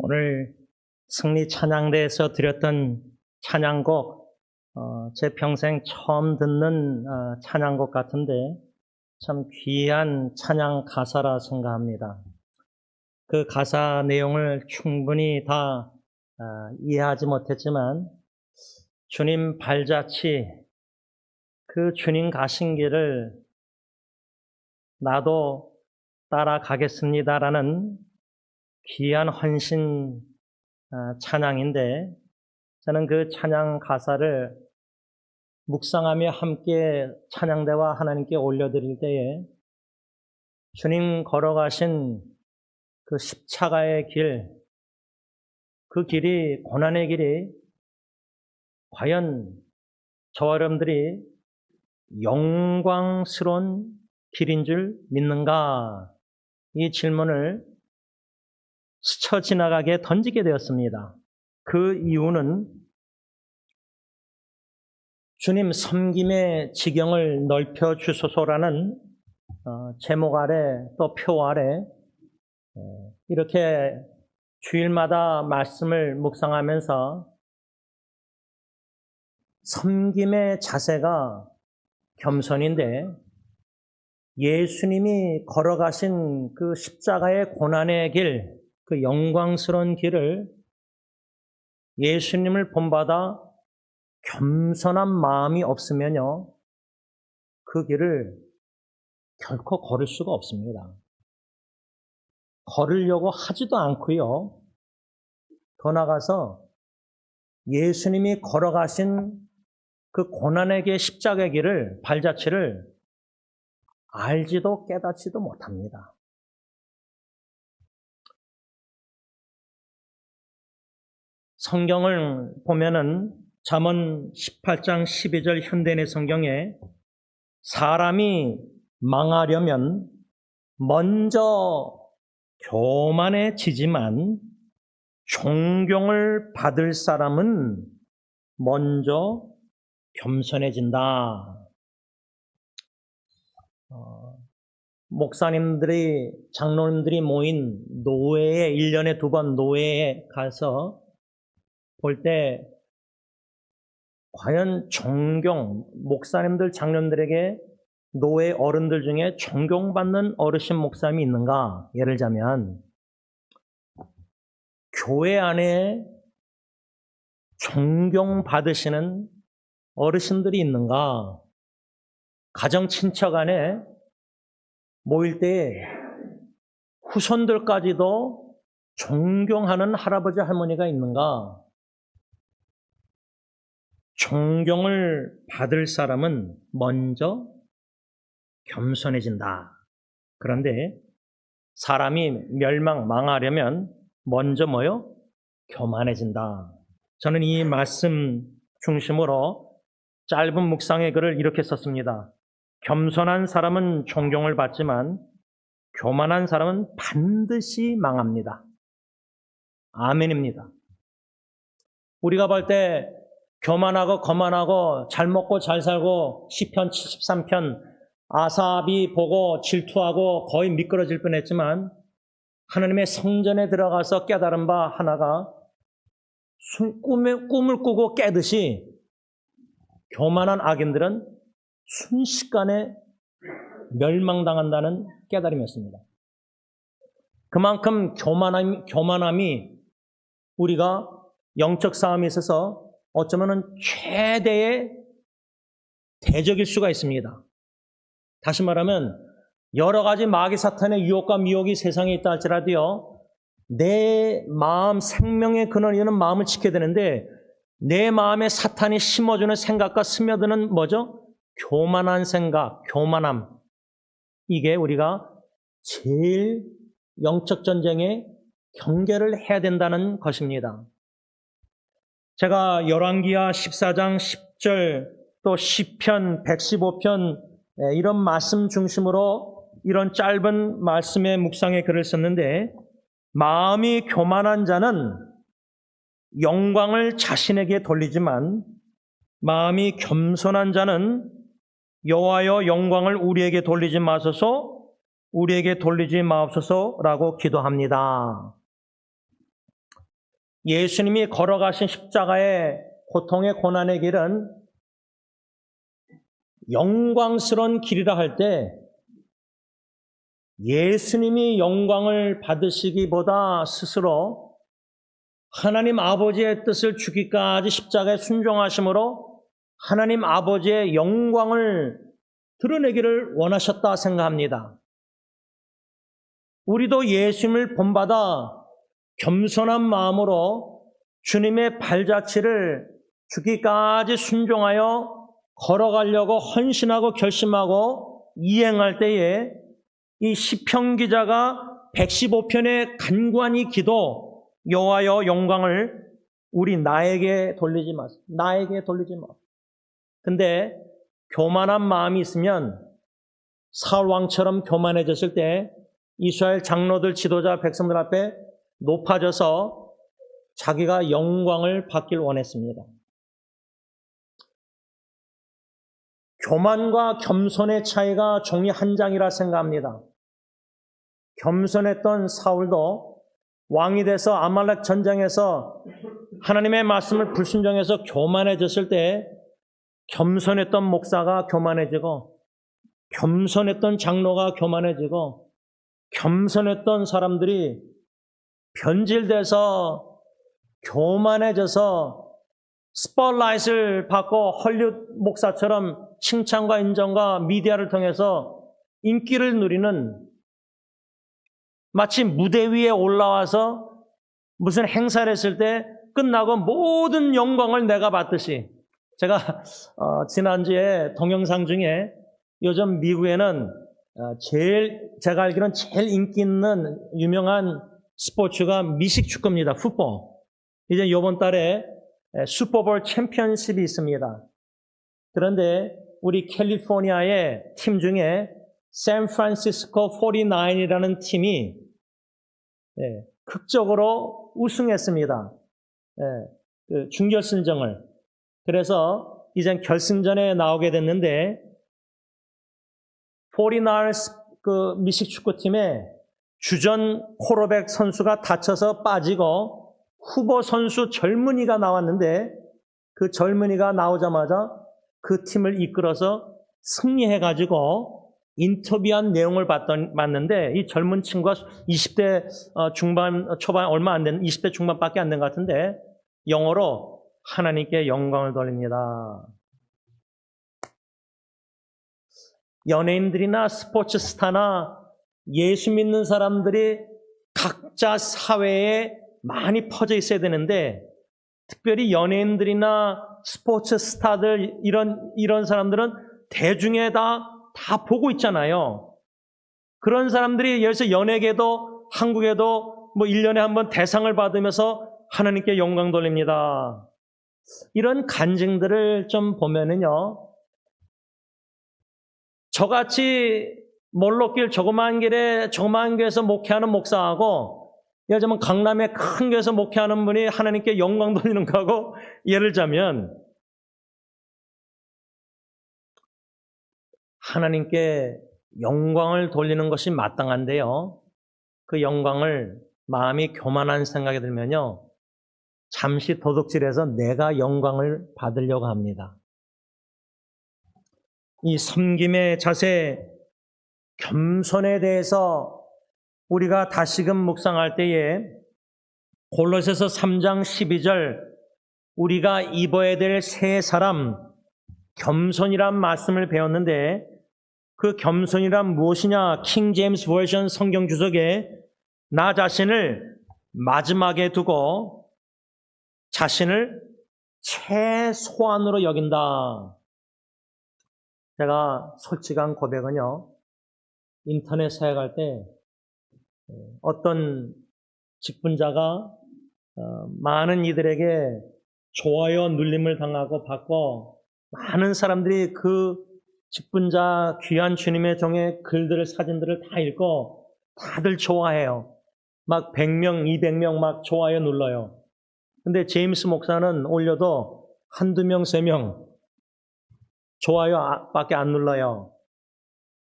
오늘 승리 찬양대에서 드렸던 찬양곡, 제 평생 처음 듣는 찬양곡 같은데 참 귀한 찬양 가사라 생각합니다. 그 가사 내용을 충분히 다 이해하지 못했지만 주님 발자취, 그 주님 가신 길을 나도 따라가겠습니다라는 귀한 헌신 찬양인데, 저는 그 찬양 가사를 묵상하며 함께 찬양대와 하나님께 올려드릴 때에 주님 걸어가신 그 십자가의 길, 그 길이, 고난의 길이 과연 저와 여러분들이 영광스러운 길인 줄 믿는가? 이 질문을 스쳐 지나가게 던지게 되었습니다. 그 이유는 주님 섬김의 지경을 넓혀 주소서라는 제목 아래, 또 표 아래 이렇게 주일마다 말씀을 묵상하면서 섬김의 자세가 겸손인데, 예수님이 걸어가신 그 십자가의 고난의 길, 그 영광스러운 길을 예수님을 본받아 겸손한 마음이 없으면요, 그 길을 결코 걸을 수가 없습니다. 걸으려고 하지도 않고요. 더 나아가서 예수님이 걸어가신 그 고난의 길, 십자가의 길을, 발자취를 알지도 깨닫지도 못합니다. 성경을 보면은 잠언 18장 12절 현대인의 성경에 사람이 망하려면 먼저 교만해지지만 존경을 받을 사람은 먼저 겸손해진다. 목사님들이, 장로님들이 모인 노회에 1년에 2번 노회에 가서 볼 때 과연 존경, 목사님들, 장로님들에게 노회 어른들 중에 존경받는 어르신 목사님이 있는가? 예를 들자면 교회 안에 존경받으시는 어르신들이 있는가? 가정 친척 안에 모일 때 후손들까지도 존경하는 할아버지 할머니가 있는가? 존경을 받을 사람은 먼저 겸손해진다. 그런데 사람이 망하려면 먼저 뭐요? 교만해진다. 저는 이 말씀 중심으로 짧은 묵상의 글을 이렇게 썼습니다. 겸손한 사람은 존경을 받지만 교만한 사람은 반드시 망합니다. 아멘입니다. 우리가 볼 때 교만하고 거만하고 잘 먹고 잘 살고 시편 73편 아삽이 보고 질투하고 거의 미끄러질 뻔했지만 하나님의 성전에 들어가서 깨달은 바 하나가 꿈을 꾸고 깨듯이 교만한 악인들은 순식간에 멸망당한다는 깨달음이었습니다. 그만큼 교만함이 우리가 영적 싸움에 있어서 어쩌면 최대의 대적일 수가 있습니다. 다시 말하면 여러 가지 마귀 사탄의 유혹과 미혹이 세상에 있다 할지라도요, 내 마음, 생명의 근원이는 마음을 지켜야 되는데 내 마음에 사탄이 심어주는 생각과 스며드는 뭐죠? 교만한 생각, 교만함. 이게 우리가 제일 영적 전쟁에 경계를 해야 된다는 것입니다. 제가 열왕기하 14장 10절 또 시편 115편 이런 말씀 중심으로 이런 짧은 말씀의 묵상의 글을 썼는데, 마음이 교만한 자는 영광을 자신에게 돌리지만 마음이 겸손한 자는 여호와여 영광을 우리에게 돌리지 마소서, 우리에게 돌리지 마옵소서라고 기도합니다. 예수님이 걸어가신 십자가의 고통의 고난의 길은 영광스러운 길이라 할 때 예수님이 영광을 받으시기보다 스스로 하나님 아버지의 뜻을 주기까지 십자가에 순종하심으로 하나님 아버지의 영광을 드러내기를 원하셨다 생각합니다. 우리도 예수님을 본받아 겸손한 마음으로 주님의 발자취를 주기까지 순종하여 걸어가려고 헌신하고 결심하고 이행할 때에 이 시편 기자가 115편의 간구한 기도, 여호와여 영광을 우리 나에게 돌리지 마세요. 나에게 돌리지 마. 근데 교만한 마음이 있으면 사울 왕처럼 교만해졌을 때 이스라엘 장로들, 지도자, 백성들 앞에 높아져서 자기가 영광을 받길 원했습니다. 교만과 겸손의 차이가 종이 한 장이라 생각합니다. 겸손했던 사울도 왕이 돼서 아말렉 전쟁에서 하나님의 말씀을 불순종해서 교만해졌을 때 겸손했던 목사가 교만해지고 겸손했던 장로가 교만해지고 겸손했던 사람들이 변질돼서 교만해져서 스포트라이트를 받고 헐리우드 목사처럼 칭찬과 인정과 미디어를 통해서 인기를 누리는, 마치 무대 위에 올라와서 무슨 행사를 했을 때 끝나고 모든 영광을 내가 받듯이. 제가 지난주에 동영상 중에 요즘 미국에는 제가 알기로는 제일 인기 있는 유명한 스포츠가 미식축구입니다. 풋볼. 이제 이번 달에 슈퍼볼 챔피언십이 있습니다. 그런데 우리 캘리포니아의 팀 중에 샌프란시스코 49이라는 팀이 극적으로 우승했습니다. 그 준결승전을. 그래서 이젠 결승전에 나오게 됐는데 49 그 미식축구팀에 주전 코로백 선수가 다쳐서 빠지고 후보 선수 젊은이가 나왔는데 그 젊은이가 나오자마자 그 팀을 이끌어서 승리해가지고 인터뷰한 내용을 봤는데 이 젊은 친구가 20대 중반, 초반 얼마 안 된 20대 중반밖에 안 된 것 같은데 영어로 하나님께 영광을 돌립니다. 연예인들이나 스포츠 스타나 예수 믿는 사람들이 각자 사회에 많이 퍼져 있어야 되는데 특별히 연예인들이나 스포츠 스타들 이런 사람들은 대중에 다 보고 있잖아요. 그런 사람들이 여기서 연예계도 한국에도 뭐 1년에 한 번 대상을 받으면서 하나님께 영광 돌립니다. 이런 간증들을 좀 보면은요, 저같이 몰록길 조그만 교회에서 목회하는 목사하고 예를 들면 강남의 큰 교회에서 목회하는 분이 하나님께 영광 돌리는 거하고 예를 들자면 하나님께 영광을 돌리는 것이 마땅한데요. 그 영광을 마음이 교만한 생각이 들면요, 잠시 도둑질해서 내가 영광을 받으려고 합니다. 이 섬김의 자세, 겸손에 대해서 우리가 다시금 묵상할 때에 골로새서 3장 12절 우리가 입어야 될 새 사람, 겸손이란 말씀을 배웠는데 그 겸손이란 무엇이냐? 킹 제임스 버전 성경 주석에 나 자신을 마지막에 두고 자신을 최소한으로 여긴다. 제가 솔직한 고백은요, 인터넷 사역할 때 어떤 직분자가 많은 이들에게 좋아요 눌림을 당하고 받고 많은 사람들이 그 직분자 귀한 주님의 종의 글들을 사진들을 다 읽고 다들 좋아해요. 막 100명, 200명 막 좋아요 눌러요. 근데 제임스 목사는 올려도 한두 명, 3명 좋아요 밖에 안 눌러요.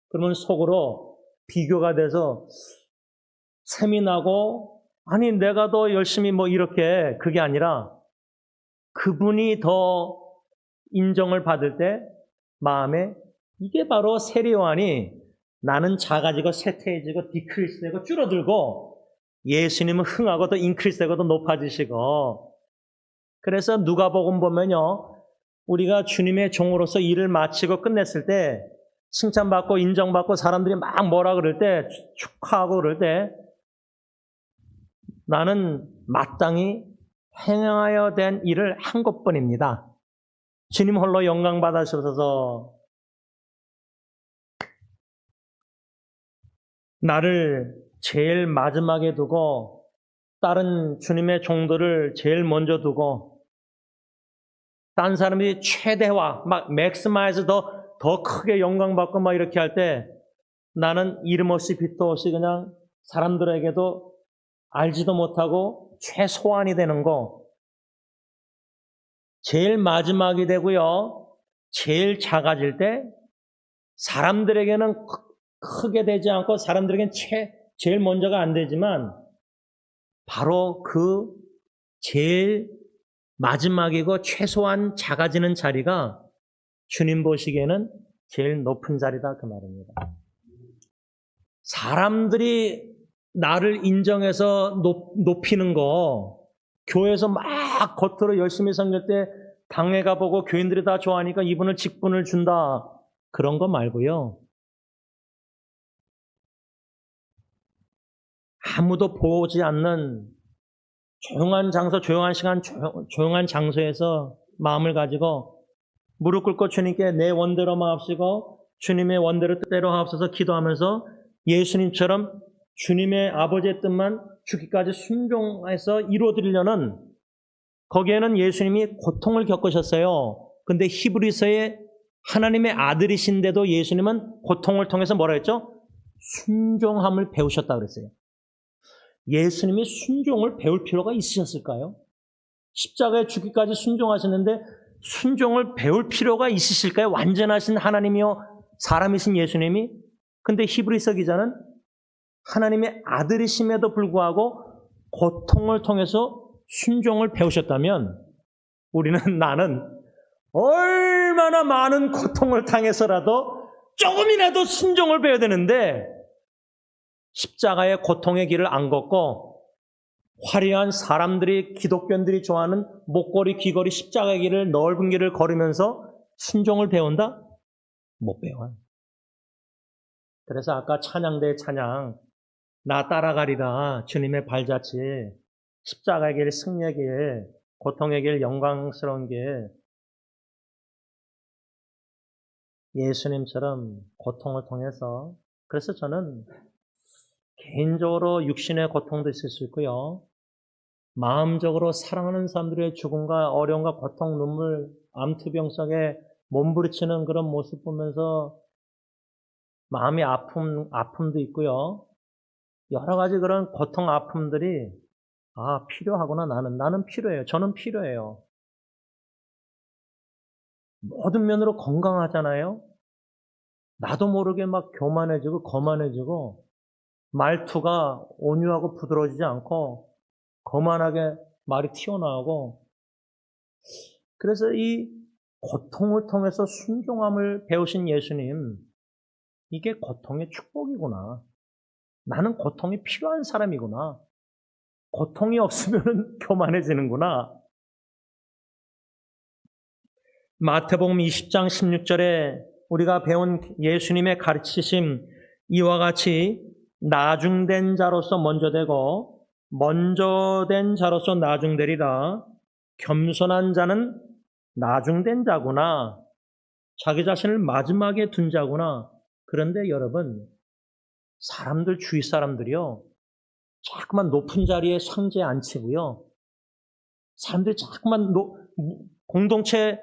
그러면 속으로 비교가 돼서 셈이 나고 아니, 내가 더 열심히 뭐 이렇게, 그게 아니라 그분이 더 인정을 받을 때 마음에 이게 바로 세례 요한이 나는 작아지고 쇠퇴해지고 디크리스되고 줄어들고 예수님은 흥하고 더 인크리스되고 더 높아지시고, 그래서 누가복음 보면요, 우리가 주님의 종으로서 일을 마치고 끝냈을 때 칭찬받고 인정받고 사람들이 막 뭐라 그럴 때, 축하하고 그럴 때 나는 마땅히 행하여 된 일을 한 것뿐입니다. 주님 홀로 영광 받으셔서 나를 제일 마지막에 두고 다른 주님의 종들을 제일 먼저 두고 딴 사람이 최대화, 막 맥스마이즈 더 크게 영광 받고 막 이렇게 할 때 나는 이름 없이 빛도 없이 그냥 사람들에게도 알지도 못하고 최소한이 되는 거, 제일 마지막이 되고요, 제일 작아질 때 사람들에게는 크게 되지 않고 사람들에게는 제일 먼저가 안 되지만 바로 그 제일 마지막이고 최소한 작아지는 자리가 주님 보시기에는 제일 높은 자리다, 그 말입니다. 사람들이 나를 인정해서 높이는 거, 교회에서 막 겉으로 열심히 섬길 때 당회가 보고 교인들이 다 좋아하니까 이분을 직분을 준다, 그런 거 말고요, 아무도 보지 않는 조용한 장소, 조용한 시간, 조용한 장소에서 마음을 가지고 무릎 꿇고 주님께 내 원대로 마옵시고 주님의 원대로 뜻대로 하옵소서 기도하면서 예수님처럼 주님의 아버지의 뜻만 죽기까지 순종해서 이루어드리려는, 거기에는 예수님이 고통을 겪으셨어요. 근데 히브리서에 하나님의 아들이신데도 예수님은 고통을 통해서 뭐라 했죠? 순종함을 배우셨다 그랬어요. 예수님이 순종을 배울 필요가 있으셨을까요? 십자가에 죽기까지 순종하셨는데 순종을 배울 필요가 있으실까요? 완전하신 하나님이요 사람이신 예수님이. 근데 히브리서 기자는 하나님의 아들이심에도 불구하고 고통을 통해서 순종을 배우셨다면 나는 얼마나 많은 고통을 당해서라도 조금이라도 순종을 배워야 되는데 십자가의 고통의 길을 안 걷고 화려한 사람들이, 기독교인들이 좋아하는 목걸이, 귀걸이, 십자가의 길을, 넓은 길을 걸으면서 순종을 배운다? 못 배워요. 그래서 아까 찬양대의 찬양, 나 따라가리라, 주님의 발자취, 십자가의 길, 승리의 길, 고통의 길, 영광스러운 길, 예수님처럼 고통을 통해서, 그래서 저는 개인적으로 육신의 고통도 있을 수 있고요, 마음적으로 사랑하는 사람들의 죽음과 어려움과 고통, 눈물, 암투병 속에 몸부리치는 그런 모습 보면서 마음이 아픔도 있고요, 여러 가지 그런 고통, 아픔들이 필요하구나. 나는 필요해요. 저는 필요해요. 모든 면으로 건강하잖아요. 나도 모르게 막 교만해지고 거만해지고 말투가 온유하고 부드러워지지 않고 거만하게 말이 튀어나오고, 그래서 이 고통을 통해서 순종함을 배우신 예수님, 이게 고통의 축복이구나. 나는 고통이 필요한 사람이구나. 고통이 없으면 교만해지는구나. 마태복음 20장 16절에 우리가 배운 예수님의 가르치심, 이와 같이 나중된 자로서 먼저 되고 먼저 된 자로서 나중되리라. 겸손한 자는 나중된 자구나. 자기 자신을 마지막에 둔 자구나. 그런데 여러분, 주위 사람들이요, 자꾸만 높은 자리에 상주에 앉히고요, 사람들이 자꾸만 공동체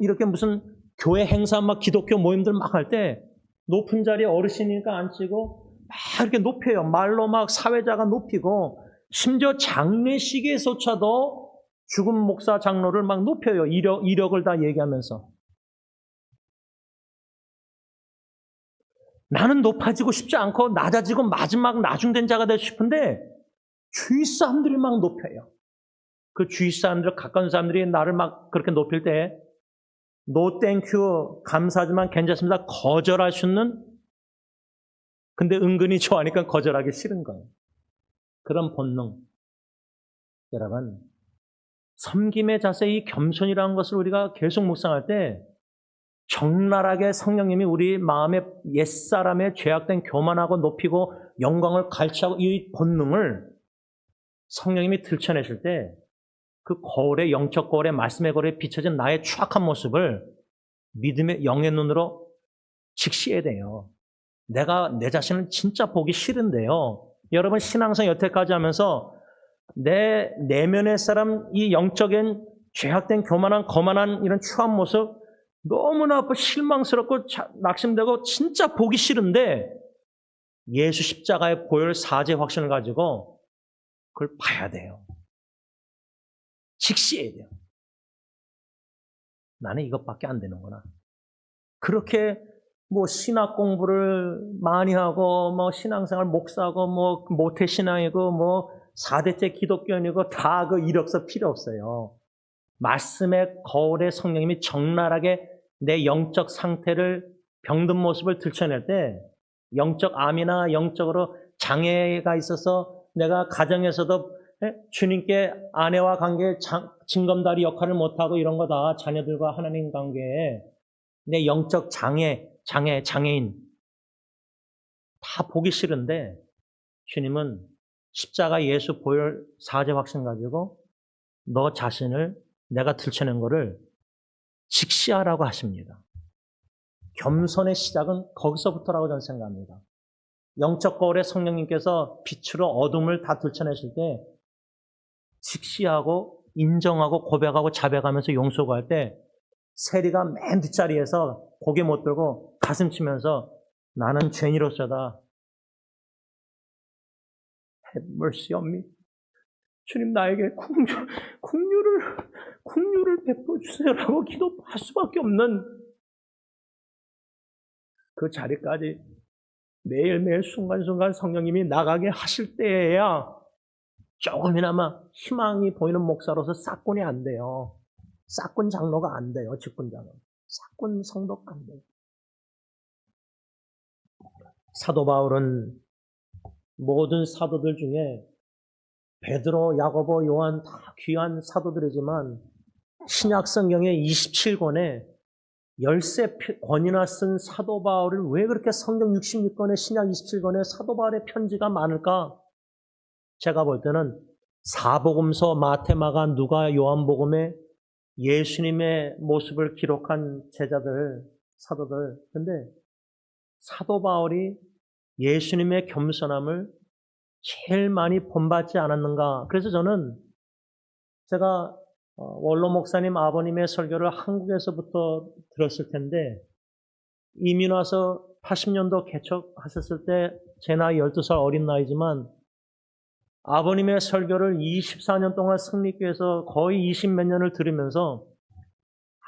이렇게 무슨 교회 행사 막 기독교 모임들 막 할 때 높은 자리에 어르신이니까 앉히고 막 이렇게 높여요. 말로 막 사회자가 높이고, 심지어 장례식에서조차도 죽은 목사 장로를 막 높여요. 이력을 다 얘기하면서. 나는 높아지고 싶지 않고 낮아지고 마지막 나중된 자가 되고 싶은데 주위 사람들이 막 높여요. 그 주위 사람들, 가까운 사람들이 나를 막 그렇게 높일 때 노 땡큐 감사하지만 괜찮습니다. 거절할 수 있는, 근데 은근히 좋아하니까 거절하기 싫은 거예요. 그런 본능. 여러분, 섬김의 자세, 이 겸손이라는 것을 우리가 계속 묵상할 때 적나라하게 성령님이 우리 마음의 옛사람의 죄악된 교만하고 높이고 영광을 갈취하고 이 본능을 성령님이 들춰내실 때 그 거울에, 영적 거울에, 말씀의 거울에 비춰진 나의 추악한 모습을 믿음의 영의 눈으로 직시해야 돼요. 내가 내 자신을 진짜 보기 싫은데요. 여러분, 신앙생 여태까지 하면서 내 내면의 사람, 이 영적인 죄악된 교만한 거만한 이런 추한 모습 너무나 실망스럽고 낙심되고 진짜 보기 싫은데 예수 십자가의 보혈 사죄 확신을 가지고 그걸 봐야 돼요. 직시해야 돼요. 나는 이것밖에 안 되는구나. 그렇게 뭐 신학 공부를 많이 하고 뭐 신앙생활 목사고 뭐 모태신앙이고 뭐 4대째 기독교인이고 다 그 이력서 필요 없어요. 말씀의 거울에 성령님이 적나라하게 내 영적 상태를, 병든 모습을 들춰낼 때 영적 암이나 영적으로 장애가 있어서 내가 가정에서도 주님께 아내와 관계에 징검다리 역할을 못하고 이런 거 다 자녀들과 하나님 관계에 내 영적 장애인 다 보기 싫은데 주님은 십자가 예수 보혈 사죄 확신 가지고 너 자신을 내가 들춰낸 거를 직시하라고 하십니다. 겸손의 시작은 거기서부터라고 저는 생각합니다. 영적 거울에 성령님께서 빛으로 어둠을 다 들춰내실 때 직시하고 인정하고 고백하고 자백하면서 용서할 때 세리가 맨 뒷자리에서 고개 못 들고 가슴 치면서 나는 죄인으로서다. Have mercy on me. 주님 나에게 긍휼을 베풀어 주세요라고 기도할 수밖에 없는 그 자리까지 매일매일 순간순간 성령님이 나가게 하실 때에야 조금이나마 희망이 보이는 목사로서 싹군이 안 돼요. 싹군 장로가 안 돼요. 직분 장로. 싹군 성도가 안 돼요. 사도 바울은 모든 사도들 중에 베드로, 야고보, 요한 다 귀한 사도들이지만 신약 성경의 27권에 13권이나 쓴 사도 바울을 왜 그렇게 성경 66권에 신약 27권에 사도 바울의 편지가 많을까? 제가 볼 때는 사복음서, 마태, 마가, 누가, 요한복음에 예수님의 모습을 기록한 제자들, 사도들. 근데 사도 바울이 예수님의 겸손함을 제일 많이 본받지 않았는가? 그래서 저는 제가 원로 목사님 아버님의 설교를 한국에서부터 들었을 텐데 이민 와서 80년도 개척하셨을 때 제 나이 12살 어린 나이지만 아버님의 설교를 24년 동안 승리교에서 거의 20몇 년을 들으면서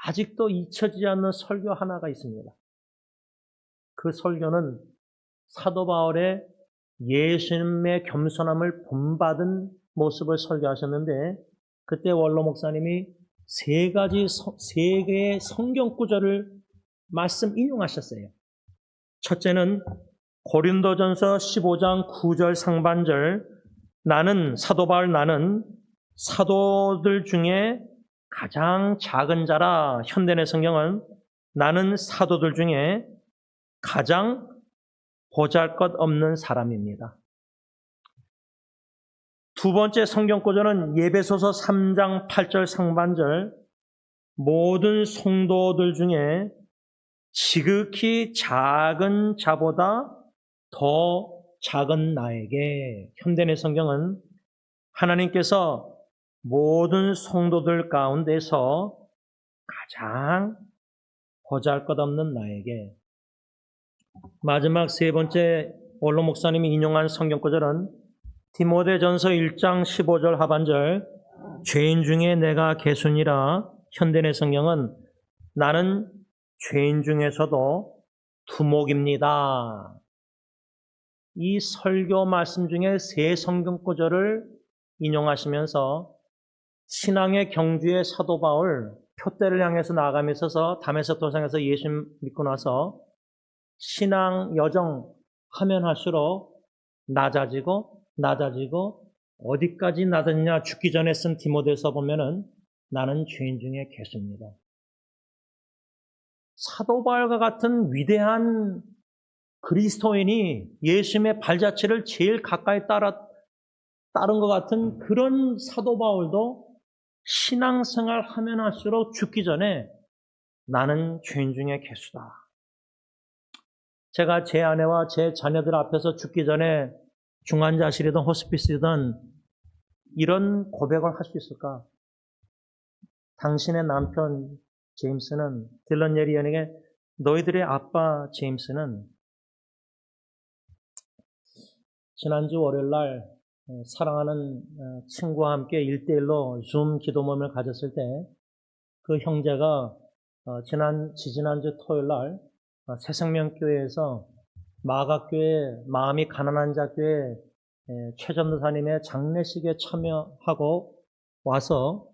아직도 잊혀지지 않는 설교 하나가 있습니다. 그 설교는 사도 바울의 예수님의 겸손함을 본받은 모습을 설교하셨는데 그때 원로 목사님이 세 개의 성경 구절을 말씀 인용하셨어요. 첫째는 고린도전서 15장 9절 상반절 사도 바울 나는 사도들 중에 가장 작은 자라. 현대의 성경은 나는 사도들 중에 가장 보잘것없는 사람입니다. 두 번째 성경 구절은 예배소서 3장 8절 상반절 모든 성도들 중에 지극히 작은 자보다 더 작은 나에게. 현대의 성경은 하나님께서 모든 성도들 가운데서 가장 보잘것없는 나에게. 마지막 세 번째 원로 목사님이 인용한 성경 구절은 디모데전서 1장 15절 하반절 죄인 중에 내가 개순이라. 현대의 성경은 나는 죄인 중에서도 두목입니다. 이 설교 말씀 중에 세 성경 구절을 인용하시면서 신앙의 경주의 사도 바울 표대를 향해서 나아가면서 다메섹 도상에서 예수 믿고 나서 신앙 여정 하면 할수록 낮아지고 어디까지 낮았냐 죽기 전에 쓴 디모데서 보면은 나는 죄인 중에 괴수입니다. 사도 바울과 같은 위대한 그리스도인이 예수님의 발자취를 제일 가까이 따른 것 같은 그런 사도 바울도 신앙생활 하면 할수록 죽기 전에 나는 죄인 중에 괴수다. 제가 제 아내와 제 자녀들 앞에서 죽기 전에 중환자실이든 호스피스이든 이런 고백을 할 수 있을까? 당신의 남편 제임스는 딜런 예리언에게 너희들의 아빠 제임스는 지난주 월요일날 사랑하는 친구와 함께 1대1로 줌 기도 모임을 가졌을 때 그 형제가 지지난주 토요일날 새생명교회에서 마각교회 마음이 가난한 자교회 최전도사님의 장례식에 참여하고 와서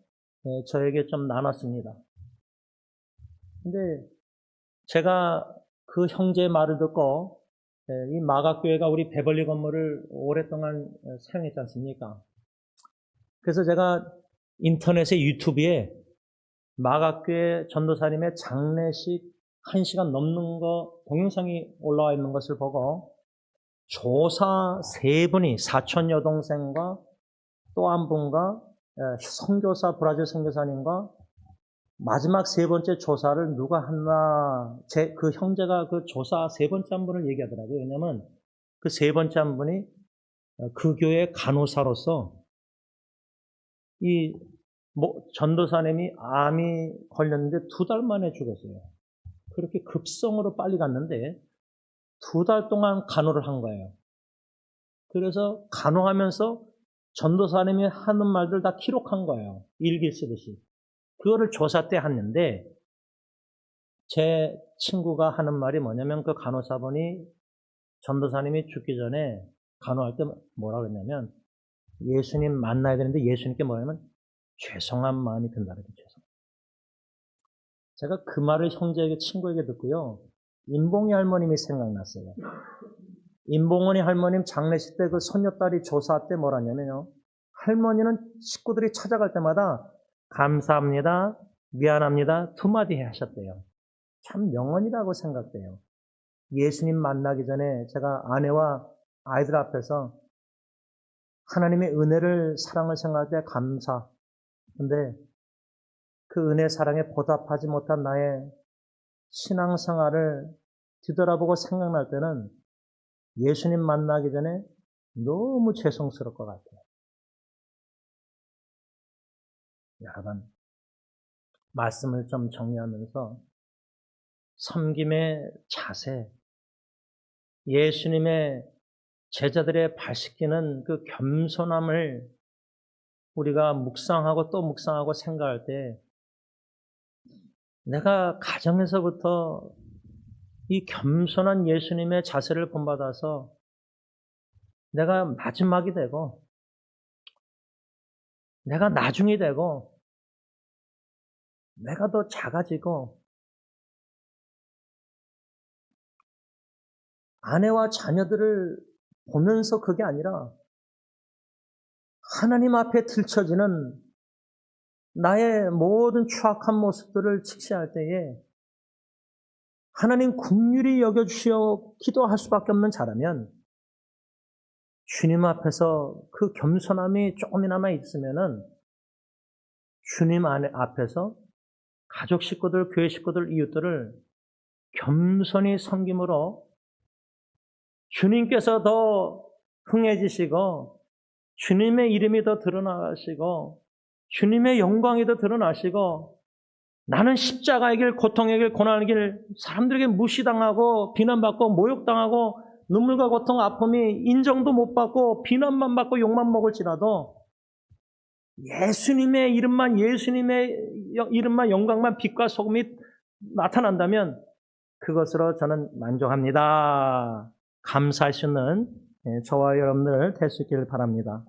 저에게 좀 나눴습니다. 근데 제가 그 형제의 말을 듣고 이 마각교회가 우리 베벌리 건물을 오랫동안 사용했지 않습니까? 그래서 제가 인터넷에 유튜브에 마각교회 전도사님의 장례식 1시간 넘는 거 동영상이 올라와 있는 것을 보고 조사 3분이 사촌 여동생과 또 한 분과 선교사 브라질 선교사님과 마지막 3번째 조사를 누가 했나 그 형제가 그 조사 3번째 한 분을 얘기하더라고요. 왜냐하면 그 3번째 한 분이 그 교회 간호사로서 이 전도사님이 암이 걸렸는데 2달 만에 죽었어요. 그렇게 급성으로 빨리 갔는데 2달 동안 간호를 한 거예요. 그래서 간호하면서 전도사님이 하는 말들 다 기록한 거예요. 일기 쓰듯이. 그거를 조사 때 했는데 제 친구가 하는 말이 뭐냐면 그 간호사분이 전도사님이 죽기 전에 간호할 때 뭐라 그랬냐면 예수님 만나야 되는데 예수님께 뭐냐면 죄송한 마음이 든다는 거죠. 제가 그 말을 형제에게 친구에게 듣고요. 임봉이 할머님이 생각났어요. 임봉원이 할머님 장례식 때 그 손녀딸이 조사 때 뭐라냐면요. 할머니는 식구들이 찾아갈 때마다 감사합니다, 미안합니다 2마디 하셨대요. 참 명언이라고 생각돼요. 예수님 만나기 전에 제가 아내와 아이들 앞에서 하나님의 은혜를 사랑을 생각할 때 감사. 근데 그 은혜 사랑에 보답하지 못한 나의 신앙생활을 뒤돌아보고 생각날 때는 예수님 만나기 전에 너무 죄송스러울 것 같아요. 여러분, 말씀을 좀 정리하면서 섬김의 자세, 예수님의 제자들의 발 씻기는 그 겸손함을 우리가 묵상하고 또 묵상하고 생각할 때 내가 가정에서부터 이 겸손한 예수님의 자세를 본받아서 내가 마지막이 되고 내가 나중이 되고 내가 더 작아지고 아내와 자녀들을 보면서 그게 아니라 하나님 앞에 들춰지는 나의 모든 추악한 모습들을 직시할 때에 하나님 긍휼히 여겨주시어 기도할 수밖에 없는 자라면 주님 앞에서 그 겸손함이 조금이나마 있으면은 주님 앞에서 가족 식구들, 교회 식구들, 이웃들을 겸손히 섬김으로 주님께서 더 흥해지시고 주님의 이름이 더 드러나시고 주님의 영광이 더 드러나시고 나는 십자가의 길, 고통의 길, 고난의 길 사람들에게 무시당하고 비난받고 모욕당하고 눈물과 고통, 아픔이 인정도 못 받고 비난만 받고 욕만 먹을지라도 예수님의 이름만 영광만 빛과 소금이 나타난다면 그것으로 저는 만족합니다. 감사할 수 있는 저와 여러분들 될 수 있기를 바랍니다.